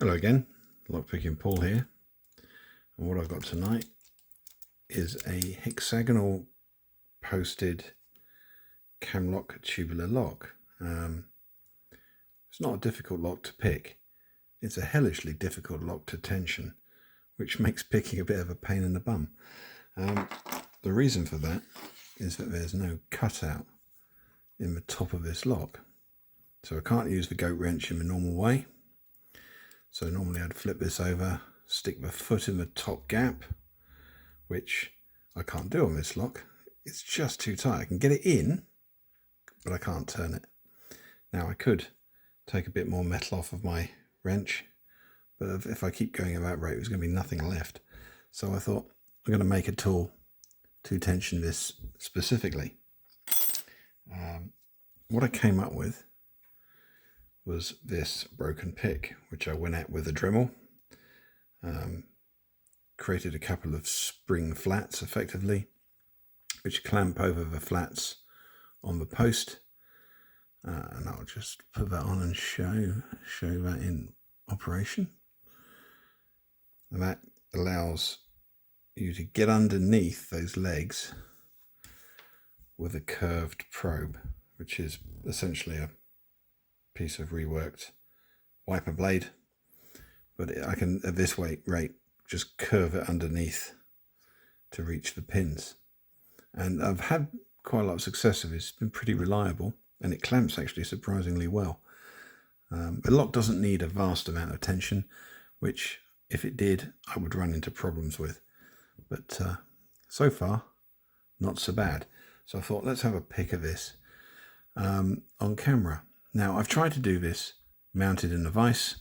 Hello again, Lockpicking Paul here, and what I've got tonight is a hexagonal posted Camlock tubular lock. It's not a difficult lock to pick, it's a hellishly difficult lock to tension, which makes picking a bit of a pain in the bum. The reason for that is that there's no cutout in the top of this lock, so I can't use the goat wrench in the normal way. So normally I'd flip this over, stick the foot in the top gap, which I can't do on this lock. It's just too tight. I can get it in, but I can't turn it. Now I could take a bit more metal off of my wrench, but if I keep going at that rate, there's going to be nothing left. So I thought I'm going to make a tool to tension this specifically. What I came up with was this broken pick, which I went at with a Dremel. Created a couple of spring flats effectively, which clamp over the flats on the post, and I'll just put that on and show that in operation. And that allows you to get underneath those legs with a curved probe, which is essentially a piece of reworked wiper blade, but I can at this rate just curve it underneath to reach the pins, and I've had quite a lot of success with it. It's been pretty reliable, and it clamps actually surprisingly well. The lock doesn't need a vast amount of tension, which if it did I would run into problems with, but so far not so bad. So I thought, let's have a pick of this on camera. Now, I've tried to do this mounted in a vise,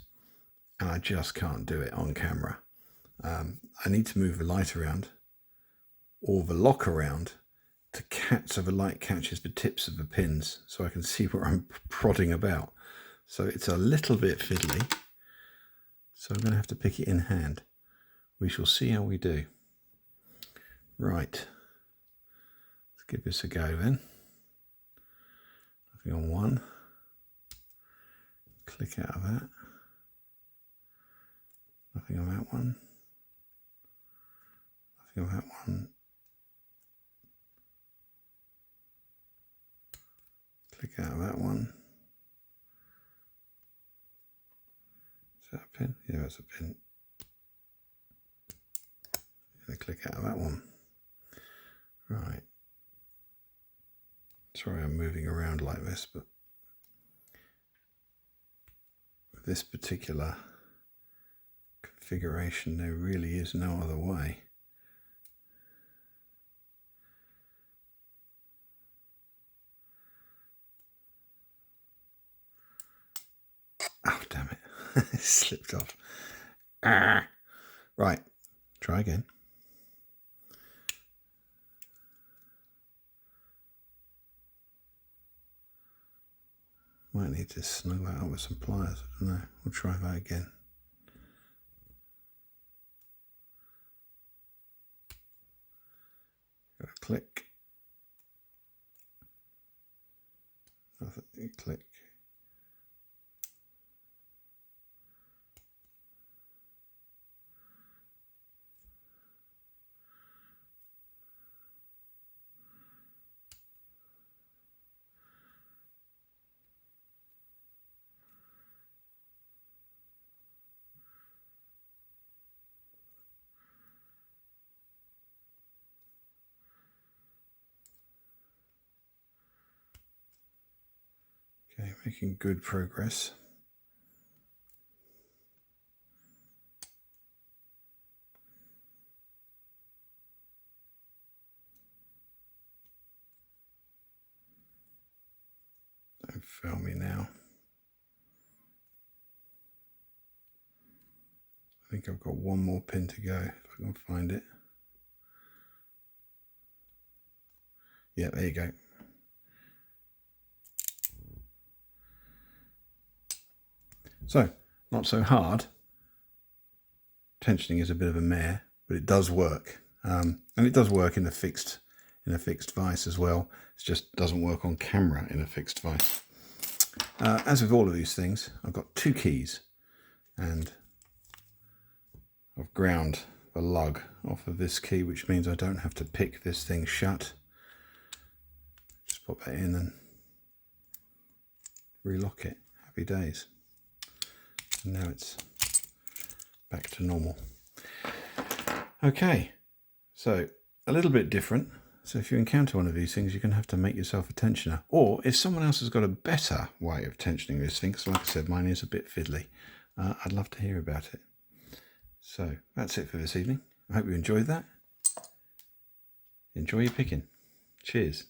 and I just can't do it on camera. I need to move the light around, or the lock around, so the light catches the tips of the pins, so I can see where I'm prodding about. So it's a little bit fiddly, so I'm going to have to pick it in hand. We shall see how we do. Right, let's give this a go then. Nothing on one. Click out of that. Nothing on that one. Nothing on that one. Click out of that one. Is that a pin? Yeah, that's a pin. And click out of that one. Right. Sorry I'm moving around like this, but with this particular configuration there really is no other way. Oh damn it, it slipped off. Right, try again. Might need to snug that up with some pliers, I don't know. We'll try that again. Got to click. Nothing, click. Okay, making good progress. Don't fail me now. I think I've got one more pin to go if I can find it. Yeah, there you go. So, not so hard. Tensioning is a bit of a mare, but it does work. And it does work in a fixed vise as well. It just doesn't work on camera in a fixed vise. As with all of these things, I've got two keys, and I've ground the lug off of this key, which means I don't have to pick this thing shut. Just pop that in and relock it. Happy days. And now it's back to normal. Okay, so a little bit different. So if you encounter one of these things, you're going to have to make yourself a tensioner. Or if someone else has got a better way of tensioning this thing, because like I said, mine is a bit fiddly, I'd love to hear about it. So that's it for this evening. I hope you enjoyed that. Enjoy your picking. Cheers.